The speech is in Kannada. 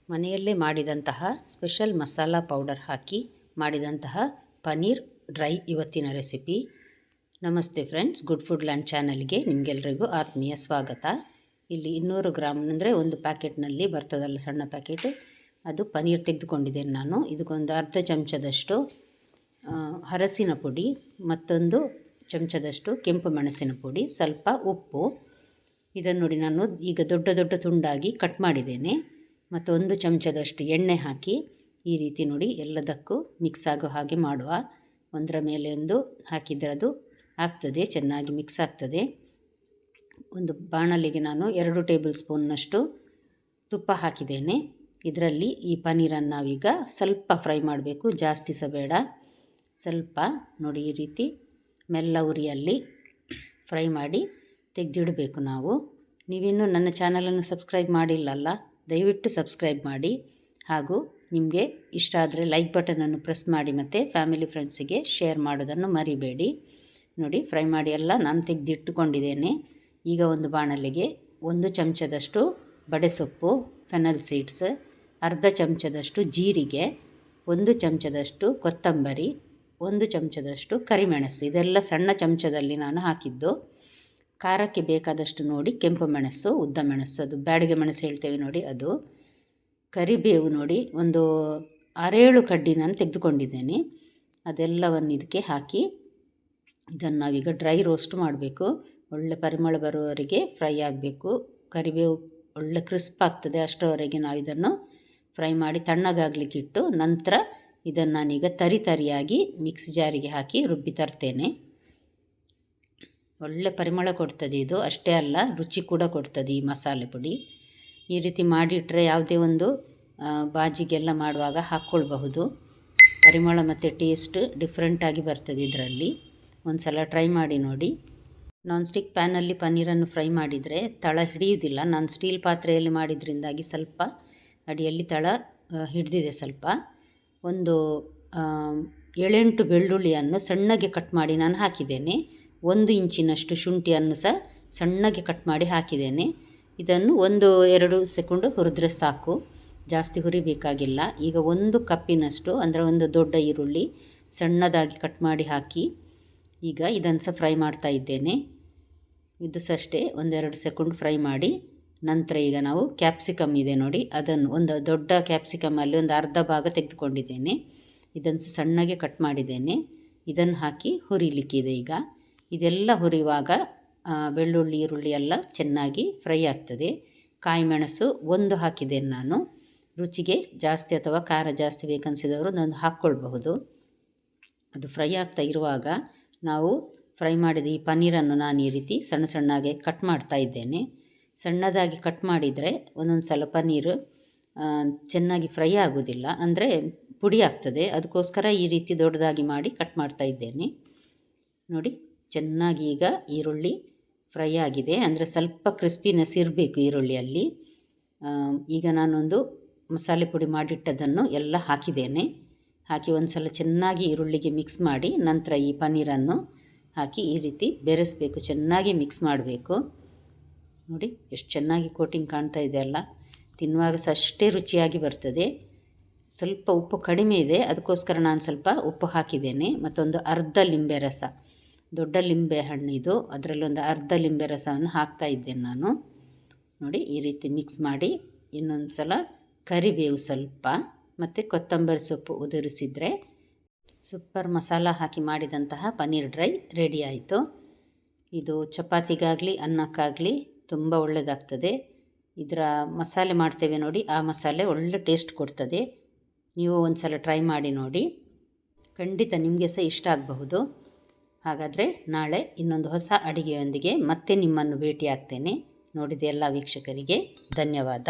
ಮನೆಯಲ್ಲೇ ಮಾಡಿದಂತಹ ಸ್ಪೆಷಲ್ ಮಸಾಲ ಪೌಡರ್ ಹಾಕಿ ಮಾಡಿದಂತಹ ಪನ್ನೀರ್ ಡ್ರೈ ಇವತ್ತಿನ ರೆಸಿಪಿ. ನಮಸ್ತೆ ಫ್ರೆಂಡ್ಸ್, ಗುಡ್ ಫುಡ್ ಲ್ಯಾಂಡ್ ಚಾನಲ್ಗೆ ನಿಮಗೆಲ್ರಿಗೂ ಆತ್ಮೀಯ ಸ್ವಾಗತ. ಇಲ್ಲಿ 200 ಗ್ರಾಮ್ ಅಂದರೆ ಒಂದು ಪ್ಯಾಕೆಟ್ನಲ್ಲಿ ಬರ್ತದಲ್ಲ ಸಣ್ಣ ಪ್ಯಾಕೆಟ್, ಅದು ಪನ್ನೀರ್ ತೆಗೆದುಕೊಂಡಿದ್ದೇನೆ ನಾನು. ಇದಕ್ಕೊಂದು ಅರ್ಧ ಚಮಚದಷ್ಟು ಅರಸಿನ ಪುಡಿ, ಮತ್ತೊಂದು ಚಮಚದಷ್ಟು ಕೆಂಪು ಮೆಣಸಿನ ಪುಡಿ, ಸ್ವಲ್ಪ ಉಪ್ಪು. ಇದನ್ನು ನೋಡಿ ನಾನು ಈಗ ದೊಡ್ಡ ದೊಡ್ಡ ತುಂಡಾಗಿ ಕಟ್ ಮಾಡಿದ್ದೇನೆ. ಮತ್ತು 1 ಚಮಚದಷ್ಟು ಎಣ್ಣೆ ಹಾಕಿ ಈ ರೀತಿ ನೋಡಿ ಎಲ್ಲದಕ್ಕೂ ಮಿಕ್ಸ್ ಆಗೋ ಹಾಗೆ ಮಾಡುವ. ಒಂದರ ಮೇಲೆ ಒಂದು ಹಾಕಿದರೆ ಅದು ಆಗ್ತದೆ, ಚೆನ್ನಾಗಿ ಮಿಕ್ಸ್ ಆಗ್ತದೆ. ಒಂದು ಬಾಣಲಿಗೆ ನಾನು 2 ಟೇಬಲ್ ಸ್ಪೂನ್ನಷ್ಟು ತುಪ್ಪ ಹಾಕಿದ್ದೇನೆ. ಇದರಲ್ಲಿ ಈ ಪನ್ನೀರನ್ನು ನಾವೀಗ ಸ್ವಲ್ಪ ಫ್ರೈ ಮಾಡಬೇಕು, ಜಾಸ್ತಿ ಸಹ ಬೇಡ. ಸ್ವಲ್ಪ ನೋಡಿ ಈ ರೀತಿ ಮೆಲ್ಲ ಉರಿಯಲ್ಲಿ ಫ್ರೈ ಮಾಡಿ ತೆಗೆದಿಡಬೇಕು ನಾವು. ನೀವಿನ್ನೂ ನನ್ನ ಚಾನಲನ್ನು ಸಬ್ಸ್ಕ್ರೈಬ್ ಮಾಡಿಲ್ಲಲ್ಲ, ದಯವಿಟ್ಟು ಸಬ್ಸ್ಕ್ರೈಬ್ ಮಾಡಿ. ಹಾಗೂ ನಿಮಗೆ ಇಷ್ಟ ಆದರೆ ಲೈಕ್ ಬಟನನ್ನು ಪ್ರೆಸ್ ಮಾಡಿ ಮತ್ತು ಫ್ಯಾಮಿಲಿ ಫ್ರೆಂಡ್ಸಿಗೆ ಶೇರ್ ಮಾಡೋದನ್ನು ಮರಿಬೇಡಿ. ನೋಡಿ ಫ್ರೈ ಮಾಡಿ ಎಲ್ಲ ನಾನು ತೆಗೆದಿಟ್ಟುಕೊಂಡಿದ್ದೇನೆ. ಈಗ ಒಂದು ಬಾಣಲೆಗೆ 1 ಚಮಚದಷ್ಟು ಬಡೆಸೊಪ್ಪು, ಫೆನಲ್ ಸೀಡ್ಸ್, ಅರ್ಧ ಚಮಚದಷ್ಟು ಜೀರಿಗೆ, 1 ಚಮಚದಷ್ಟು ಕೊತ್ತಂಬರಿ, 1 ಚಮಚದಷ್ಟು ಕರಿಮೆಣಸು. ಇದೆಲ್ಲ ಸಣ್ಣ ಚಮಚದಲ್ಲಿ ನಾನು ಹಾಕಿದ್ದು. ಖಾರಕ್ಕೆ ಬೇಕಾದಷ್ಟು ನೋಡಿ ಕೆಂಪು ಮೆಣಸು, ಉದ್ದ ಮೆಣಸು, ಅದು ಬ್ಯಾಡಿಗೆ ಮೆಣಸು ಹೇಳ್ತೇವೆ ನೋಡಿ ಅದು. ಕರಿಬೇವು ನೋಡಿ ಒಂದು 6-7 ಕಡ್ಡಿ ನಾನು ತೆಗೆದುಕೊಂಡಿದ್ದೇನೆ. ಅದೆಲ್ಲವನ್ನು ಇದಕ್ಕೆ ಹಾಕಿ ಇದನ್ನು ನಾವೀಗ ಡ್ರೈ ರೋಸ್ಟ್ ಮಾಡಬೇಕು. ಒಳ್ಳೆ ಪರಿಮಳ ಬರುವವರೆಗೆ ಫ್ರೈ ಆಗಬೇಕು. ಕರಿಬೇವು ಒಳ್ಳೆ ಕ್ರಿಸ್ಪ್ ಆಗ್ತದೆ, ಅಷ್ಟರವರೆಗೆ ನಾವು ಇದನ್ನು ಫ್ರೈ ಮಾಡಿ ತಣ್ಣಗಾಗಲಿಕ್ಕೆ ಇಟ್ಟು ನಂತರ ಇದನ್ನು ನಾನೀಗ ತರಿಯಾಗಿ ಮಿಕ್ಸಿ ಜಾರಿಗೆ ಹಾಕಿ ರುಬ್ಬಿ ತರ್ತೇನೆ. ಒಳ್ಳೆ ಪರಿಮಳ ಕೊಡ್ತದೆ ಇದು, ಅಷ್ಟೇ ಅಲ್ಲ ರುಚಿ ಕೂಡ ಕೊಡ್ತದೆ ಈ ಮಸಾಲೆ ಪುಡಿ. ಈ ರೀತಿ ಮಾಡಿಟ್ರೆ ಯಾವುದೇ ಒಂದು ಬಾಜಿಗೆಲ್ಲ ಮಾಡುವಾಗ ಹಾಕ್ಕೊಳ್ಬಹುದು. ಪರಿಮಳ ಮತ್ತು ಟೇಸ್ಟ್ ಡಿಫ್ರೆಂಟಾಗಿ ಬರ್ತದೆ ಇದರಲ್ಲಿ. ಒಂದು ಸಲ ಟ್ರೈ ಮಾಡಿ ನೋಡಿ. ನಾನ್ ಸ್ಟಿಕ್ ಪ್ಯಾನಲ್ಲಿ ಪನ್ನೀರನ್ನು ಫ್ರೈ ಮಾಡಿದರೆ ತಳ ಹಿಡಿಯುವುದಿಲ್ಲ. ನಾನು ಸ್ಟೀಲ್ ಪಾತ್ರೆಯಲ್ಲಿ ಮಾಡಿದ್ರಿಂದಾಗಿ ಸ್ವಲ್ಪ ಅಡಿಯಲ್ಲಿ ತಳ ಹಿಡಿದಿದೆ ಸ್ವಲ್ಪ. ಒಂದು 7-8 ಬೆಳ್ಳುಳ್ಳಿಯನ್ನು ಸಣ್ಣಗೆ ಕಟ್ ಮಾಡಿ ನಾನು ಹಾಕಿದ್ದೇನೆ. 1 ಇಂಚಿನಷ್ಟು ಶುಂಠಿಯನ್ನು ಸಹ ಸಣ್ಣಗೆ ಕಟ್ ಮಾಡಿ ಹಾಕಿದ್ದೇನೆ. ಇದನ್ನು 1-2 ಸೆಕೆಂಡು ಹುರಿದ್ರೆ ಸಾಕು, ಜಾಸ್ತಿ ಹುರಿಬೇಕಾಗಿಲ್ಲ. ಈಗ 1 ಕಪ್ಪಿನಷ್ಟು ಅಂದರೆ ಒಂದು ದೊಡ್ಡ ಈರುಳ್ಳಿ ಸಣ್ಣದಾಗಿ ಕಟ್ ಮಾಡಿ ಹಾಕಿ ಈಗ ಇದನ್ನು ಸಹ ಫ್ರೈ ಮಾಡ್ತಾ ಇದ್ದೇನೆ. ಇದು ಸಹ ಅಷ್ಟೇ 1-2 ಸೆಕೆಂಡ್ ಫ್ರೈ ಮಾಡಿ ನಂತರ ಈಗ ನಾವು ಕ್ಯಾಪ್ಸಿಕಮ್ ಇದೆ ನೋಡಿ, ಅದನ್ನು ಒಂದು ದೊಡ್ಡ ಕ್ಯಾಪ್ಸಿಕಮಲ್ಲಿ ಒಂದು ಅರ್ಧ ಭಾಗ ತೆಗೆದುಕೊಂಡಿದ್ದೇನೆ. ಇದನ್ನು ಸಹ ಸಣ್ಣಗೆ ಕಟ್ ಮಾಡಿದ್ದೇನೆ. ಇದನ್ನು ಹಾಕಿ ಹುರಿಲಿಕ್ಕಿದೆ. ಈಗ ಇದೆಲ್ಲ ಹುರಿಯುವಾಗ ಬೆಳ್ಳುಳ್ಳಿ ಈರುಳ್ಳಿ ಎಲ್ಲ ಚೆನ್ನಾಗಿ ಫ್ರೈ ಆಗ್ತದೆ. ಕಾಯಿ ಮೆಣಸು 1 ಹಾಕಿದ್ದೇನೆ ನಾನು. ರುಚಿಗೆ ಜಾಸ್ತಿ ಅಥವಾ ಖಾರ ಜಾಸ್ತಿ ಬೇಕನ್ನಿಸಿದವರು ಒಂದು ಹಾಕ್ಕೊಳ್ಬಹುದು. ಅದು ಫ್ರೈ ಆಗ್ತಾ ಇರುವಾಗ ನಾವು ಫ್ರೈ ಮಾಡಿದ ಈ ಪನ್ನೀರನ್ನು ನಾನು ಈ ರೀತಿ ಸಣ್ಣ ಸಣ್ಣಗೆ ಕಟ್ ಮಾಡ್ತಾ ಇದ್ದೇನೆ. ಸಣ್ಣದಾಗಿ ಕಟ್ ಮಾಡಿದರೆ ಒಂದೊಂದು ಸಲ ಪನ್ನೀರು ಚೆನ್ನಾಗಿ ಫ್ರೈ ಆಗೋದಿಲ್ಲ, ಅಂದರೆ ಪುಡಿ ಆಗ್ತದೆ. ಅದಕ್ಕೋಸ್ಕರ ಈ ರೀತಿ ದೊಡ್ಡದಾಗಿ ಮಾಡಿ ಕಟ್ ಮಾಡ್ತಾ ಇದ್ದೇನೆ. ನೋಡಿ ಚೆನ್ನಾಗಿ ಈಗ ಈರುಳ್ಳಿ ಫ್ರೈ ಆಗಿದೆ, ಅಂದರೆ ಸ್ವಲ್ಪ ಕ್ರಿಸ್ಪಿನೆಸ್ ಇರಬೇಕು ಈರುಳ್ಳಿಯಲ್ಲಿ. ಈಗ ನಾನೊಂದು ಮಸಾಲೆ ಪುಡಿ ಮಾಡಿಟ್ಟದನ್ನು ಎಲ್ಲ ಹಾಕಿದ್ದೇನೆ. ಹಾಕಿ ಒಂದು ಸಲ ಚೆನ್ನಾಗಿ ಈರುಳ್ಳಿಗೆ ಮಿಕ್ಸ್ ಮಾಡಿ ನಂತರ ಈ ಪನ್ನೀರನ್ನು ಹಾಕಿ ಈ ರೀತಿ ಬೆರೆಸಬೇಕು, ಚೆನ್ನಾಗಿ ಮಿಕ್ಸ್ ಮಾಡಬೇಕು. ನೋಡಿ ಎಷ್ಟು ಚೆನ್ನಾಗಿ ಕೋಟಿಂಗ್ ಕಾಣ್ತಾ ಇದೆ ಅಲ್ಲ. ತಿನ್ನುವಾಗ ಸಹ ಅಷ್ಟೇ ರುಚಿಯಾಗಿ ಬರ್ತದೆ. ಸ್ವಲ್ಪ ಉಪ್ಪು ಕಡಿಮೆ ಇದೆ, ಅದಕ್ಕೋಸ್ಕರ ನಾನು ಸ್ವಲ್ಪ ಉಪ್ಪು ಹಾಕಿದ್ದೇನೆ. ಮತ್ತೊಂದು ಅರ್ಧ ಲಿಂಬೆ ರಸ, ದೊಡ್ಡ ಲಿಂಬೆ ಹಣ್ಣಿದು, ಅದರಲ್ಲೊಂದು ಅರ್ಧ ಲಿಂಬೆ ರಸವನ್ನು ಹಾಕ್ತಾ ಇದ್ದೇನೆ ನಾನು. ನೋಡಿ ಈ ರೀತಿ ಮಿಕ್ಸ್ ಮಾಡಿ ಇನ್ನೊಂದು ಸಲ ಕರಿಬೇವು ಸ್ವಲ್ಪ ಮತ್ತು ಕೊತ್ತಂಬರಿ ಸೊಪ್ಪು ಉದುರಿಸಿದರೆ ಸೂಪರ್ ಮಸಾಲ ಹಾಕಿ ಮಾಡಿದಂತಹ ಪನ್ನೀರ್ ಡ್ರೈ ರೆಡಿ ಆಯಿತು. ಇದು ಚಪಾತಿಗಾಗಲಿ ಅನ್ನಕ್ಕಾಗಲಿ ತುಂಬ ಒಳ್ಳೆಯದಾಗ್ತದೆ. ಇದರ ಮಸಾಲೆ ಮಾಡ್ತೇವೆ ನೋಡಿ, ಆ ಮಸಾಲೆ ಒಳ್ಳೆ ಟೇಸ್ಟ್ ಕೊಡ್ತದೆ. ನೀವು ಒಂದು ಸಲ ಟ್ರೈ ಮಾಡಿ ನೋಡಿ, ಖಂಡಿತ ನಿಮಗೆ ಸಹ ಇಷ್ಟ ಆಗಬಹುದು. ಹಾಗಾದರೆ ನಾಳೆ ಇನ್ನೊಂದು ಹೊಸ ಅಡುಗೆಯೊಂದಿಗೆ ಮತ್ತೆ ನಿಮ್ಮನ್ನು ಭೇಟಿ ಆಗ್ತೇನೆ. ನೋಡಿದ ಎಲ್ಲ ವೀಕ್ಷಕರಿಗೆ ಧನ್ಯವಾದ.